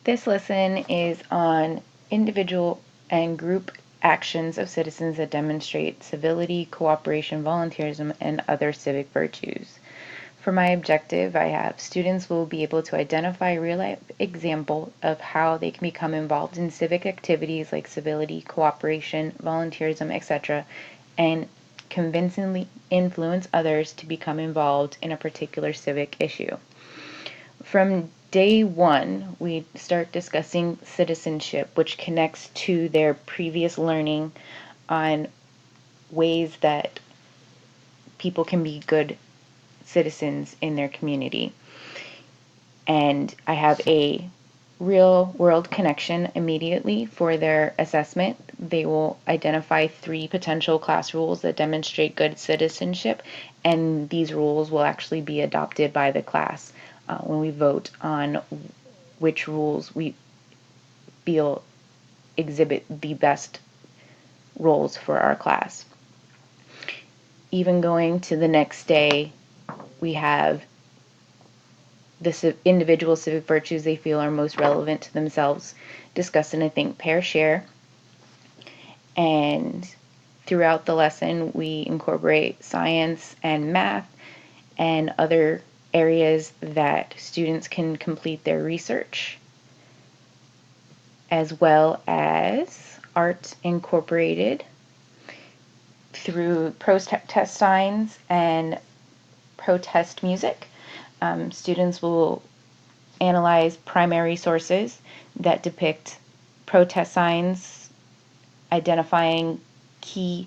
This lesson is on individual and group actions of citizens that demonstrate civility, cooperation, volunteerism, and other civic virtues. For my objective, I have students will be able to identify a real-life example of how they can become involved in civic activities like civility, cooperation, volunteerism, etc., and convincingly influence others to become involved in a particular civic issue. From day one, we start discussing citizenship, which connects to their previous learning on ways that people can be good citizens in their community. And I have a real world connection immediately for their assessment. They will identify 3 potential class rules that demonstrate good citizenship, and these rules will actually be adopted by the class when we vote on which rules we feel exhibit the best roles for our class. Even going to the next day, we have the individual civic virtues they feel are most relevant to themselves discussed in a think, pair, share. And throughout the lesson, we incorporate science and math and other areas that students can complete their research, as well as art incorporated through protest signs and protest music. Students will analyze primary sources that depict protest signs, identifying key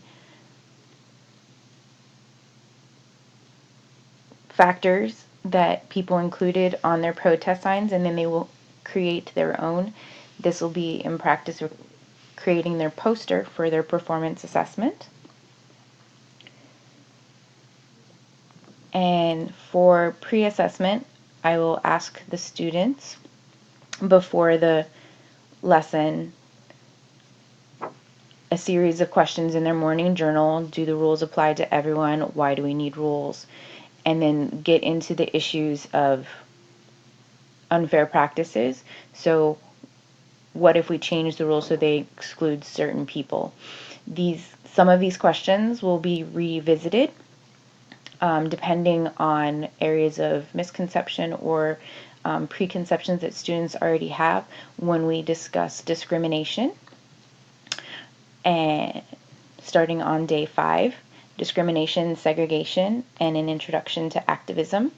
factors that people included on their protest signs, and then they will create their own. This will be in practice creating their poster for their performance assessment. And for pre-assessment, I will ask the students before the lesson a series of questions in their morning journal. Do the rules apply to everyone? Why do we need rules? And then get into the issues of unfair practices. So what if we change the rules so they exclude certain people? Some of these questions will be revisited depending on areas of misconception or preconceptions that students already have when we discuss discrimination. And starting on day 5, discrimination, segregation, and an introduction to activism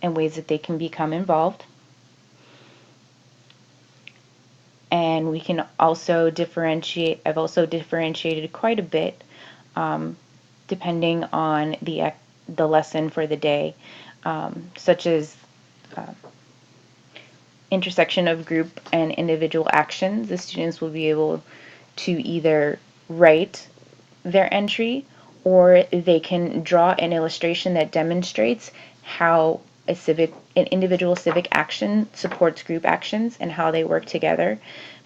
and ways that they can become involved. And we can also differentiate, I've also differentiated quite a bit depending on the lesson for the day, such as intersection of group and individual actions. The students will be able to either write their entry or they can draw an illustration that demonstrates how an individual civic action supports group actions and how they work together.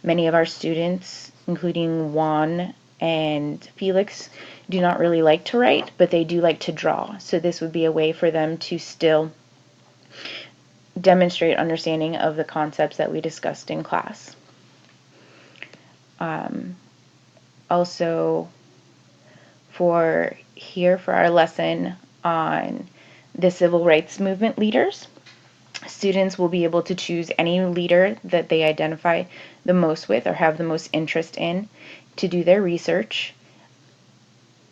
Many of our students, including Juan and Felix, do not really like to write, but they do like to draw. So this would be a way for them to still demonstrate understanding of the concepts that we discussed in class. Also, for our lesson on the civil rights movement leaders, students will be able to choose any leader that they identify the most with or have the most interest in to do their research.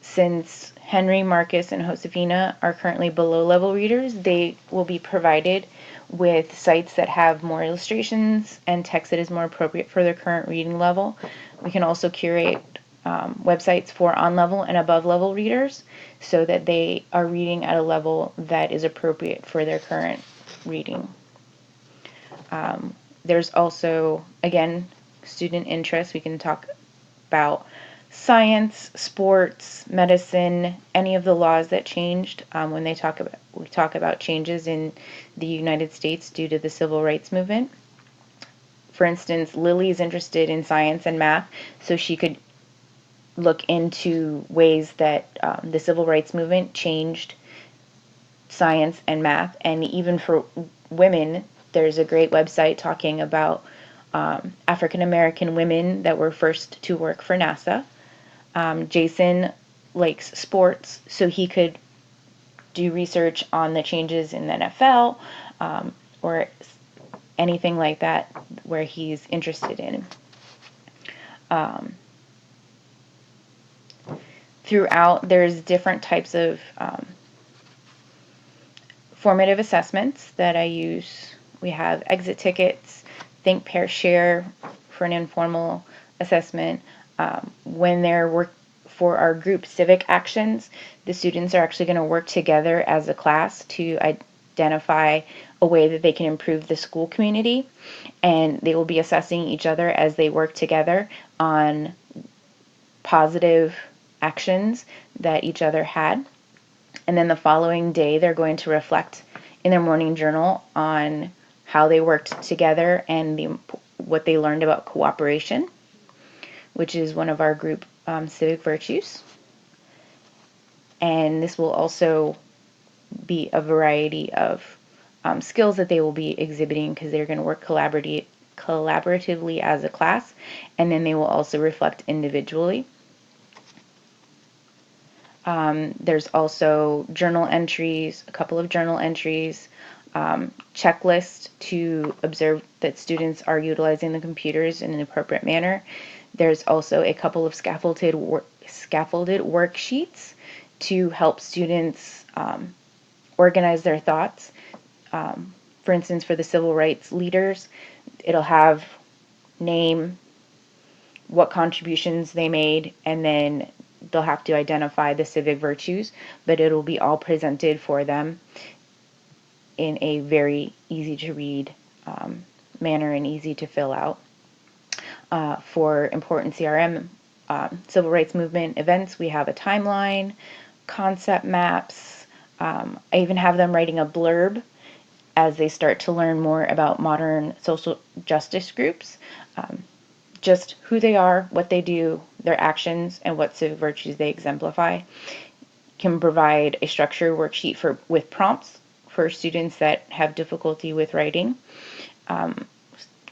Since Henry, Marcus, and Josefina are currently below-level readers, they will be provided with sites that have more illustrations and text that is more appropriate for their current reading level. We can also curate websites for on-level and above-level readers so that they are reading at a level that is appropriate for their current reading. There's also, again, student interest. We can talk about science, sports, medicine, any of the laws that changed when we talk about changes in the United States due to the civil rights movement. For instance, Lily is interested in science and math, so she could look into ways that the civil rights movement changed science and math. And even for women, there's a great website talking about African American women that were first to work for NASA. Jason likes sports, so he could do research on the changes in the NFL, or anything like that where he's interested in. Throughout, there's different types of formative assessments that I use. We have exit tickets, think, pair, share for an informal assessment. When they're for our group civic actions, the students are actually going to work together as a class to identify a way that they can improve the school community, and they will be assessing each other as they work together on positive actions that each other had. And then the following day, they're going to reflect in their morning journal on how they worked together and what they learned about cooperation, which is one of our group civic virtues. And this will also be a variety of skills that they will be exhibiting, because they're going to work collaboratively as a class, and then they will also reflect individually. There's also journal entries, a couple of journal entries, checklist to observe that students are utilizing the computers in an appropriate manner. There's also a couple of scaffolded worksheets to help students organize their thoughts. For instance, for the civil rights leaders, it'll have name, what contributions they made, and then they'll have to identify the civic virtues, but it'll be all presented for them in a very easy to read manner and easy to fill out. For important CRM, civil rights movement events, we have a timeline, concept maps. I even have them writing a blurb as they start to learn more about modern social justice groups. Just who they are, what they do, their actions, and what civic virtues they exemplify. Can provide a structured worksheet with prompts for students that have difficulty with writing.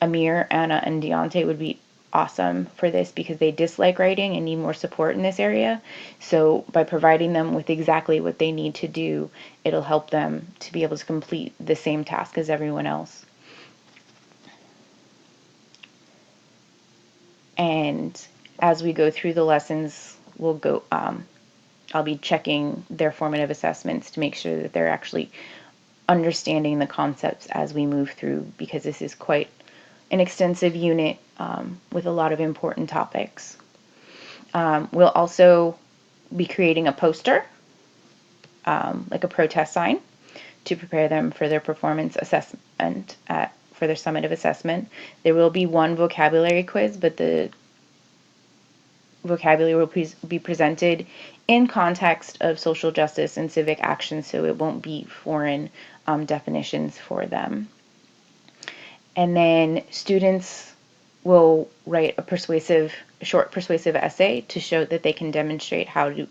Amir, Anna, and Deontay would be awesome for this because they dislike writing and need more support in this area. So by providing them with exactly what they need to do, it'll help them to be able to complete the same task as everyone else. And as we go through the lessons, I'll be checking their formative assessments to make sure that they're actually understanding the concepts as we move through, because this is quite an extensive unit with a lot of important topics. We'll also be creating a poster, like a protest sign, to prepare them for their performance assessment for their summative assessment. There will be one vocabulary quiz, but the vocabulary will be presented in context of social justice and civic action, so it won't be foreign definitions for them. And then students will write a short persuasive essay to show that they can demonstrate how to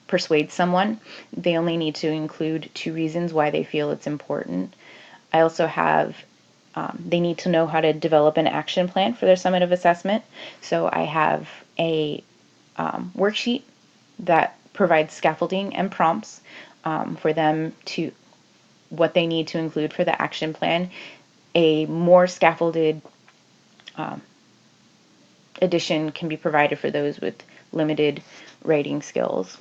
persuade someone. They only need to include 2 reasons why they feel it's important. I also have they need to know how to develop an action plan for their summative assessment. So I have a worksheet that provides scaffolding and prompts for them to what they need to include for the action plan. A more scaffolded edition can be provided for those with limited writing skills.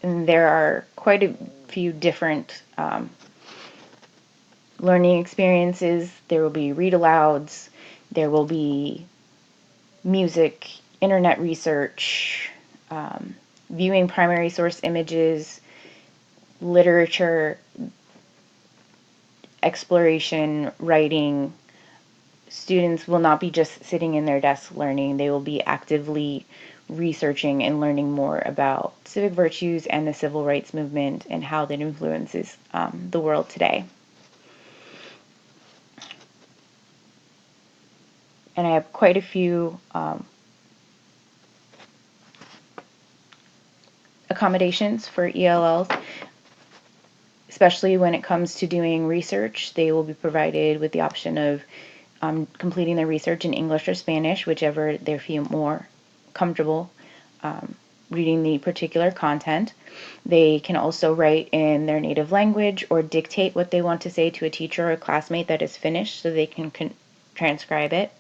And there are quite a few different learning experiences. There will be read-alouds, there will be music, internet research, viewing primary source images, literature, exploration, writing. Students will not be just sitting in their desk learning. They will be actively researching and learning more about civic virtues and the civil rights movement and how that influences the world today. And I have quite a few accommodations for ELLs. especially when it comes to doing research. They will be provided with the option of completing their research in English or Spanish, whichever they feel more comfortable reading the particular content. They can also write in their native language or dictate what they want to say to a teacher or a classmate that is finished so they can transcribe it.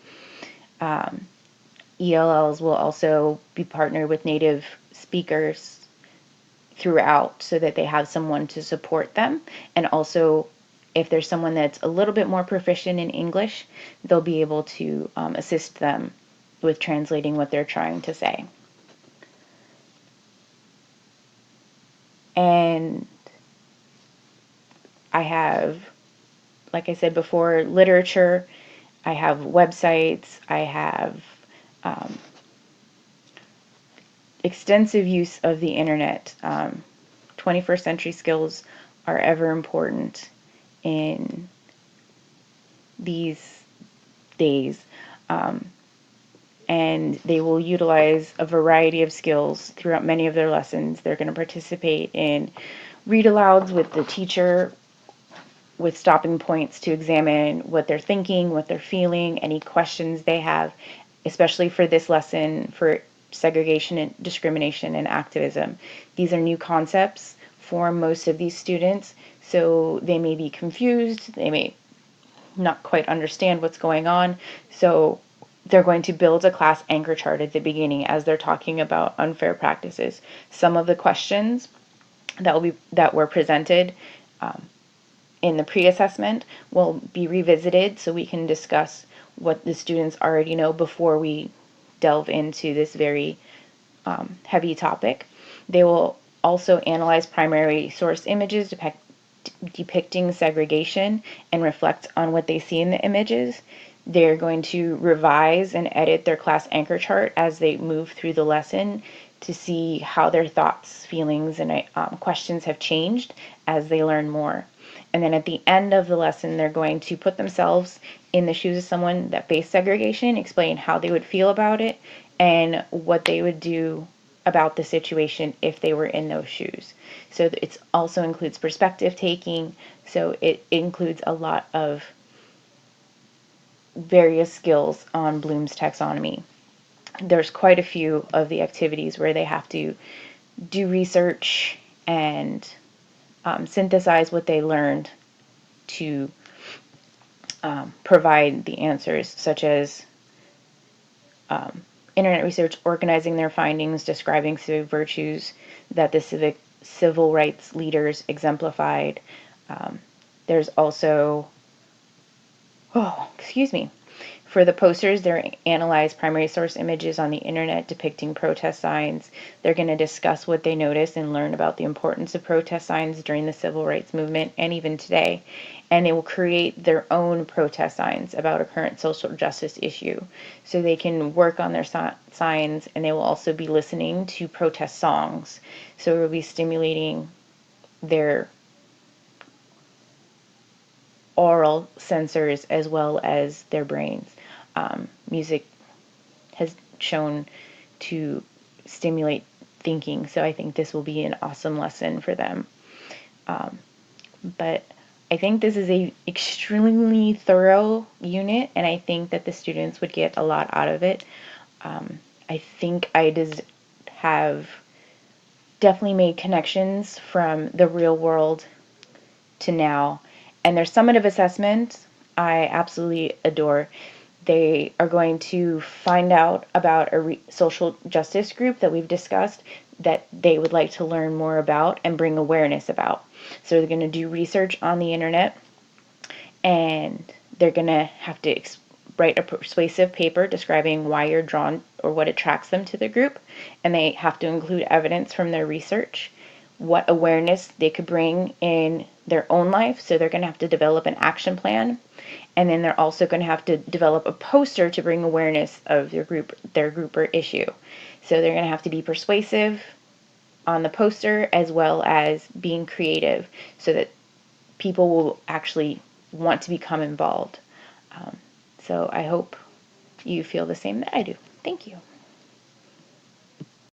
ELLs will also be partnered with native speakers throughout so that they have someone to support them. And also, if there's someone that's a little bit more proficient in English, they'll be able to assist them with translating what they're trying to say. And I have, like I said before, literature, I have websites, I have extensive use of the internet. 21st century skills are ever important in these days. And they will utilize a variety of skills throughout many of their lessons. They're going to participate in read alouds with the teacher, with stopping points to examine what they're thinking, what they're feeling, any questions they have, especially for this lesson for segregation and discrimination and activism. These are new concepts for most of these students, so they may be confused, they may not quite understand what's going on. So they're going to build a class anchor chart at the beginning as they're talking about unfair practices. Some of the questions that were presented in the pre-assessment will be revisited so we can discuss what the students already know before we delve into this very heavy topic. They will also analyze primary source images depicting segregation and reflect on what they see in the images. They're going to revise and edit their class anchor chart as they move through the lesson to see how their thoughts, feelings, and questions have changed as they learn more. And then at the end of the lesson, they're going to put themselves in the shoes of someone that faced segregation, explain how they would feel about it, and what they would do about the situation if they were in those shoes. So it also includes perspective taking, so it includes a lot of various skills on Bloom's taxonomy. There's quite a few of the activities where they have to do research and synthesize what they learned to provide the answers, such as internet research, organizing their findings, describing civic virtues that the civil rights leaders exemplified. There's also, for the posters, they're analyze primary source images on the internet depicting protest signs. They're going to discuss what they noticed and learn about the importance of protest signs during the civil rights movement and even today. And they will create their own protest signs about a current social justice issue. So they can work on their signs, and they will also be listening to protest songs. So it will be stimulating their oral sensors as well as their brains. Music has shown to stimulate thinking, so I think this will be an awesome lesson for them. But I think this is a extremely thorough unit, and I think that the students would get a lot out of it. I think I have definitely made connections from the real world to now. And their summative assessment, I absolutely adore. They are going to find out about a social justice group that we've discussed that they would like to learn more about and bring awareness about. So they're going to do research on the internet, and they're going to have to write a persuasive paper describing why you're drawn or what attracts them to the group, and they have to include evidence from their research, what awareness they could bring in their own life. So they're going to have to develop an action plan, and then they're also going to have to develop a poster to bring awareness of their group or issue. So they're going to have to be persuasive on the poster as well as being creative so that people will actually want to become involved. So I hope you feel the same that I do. Thank you.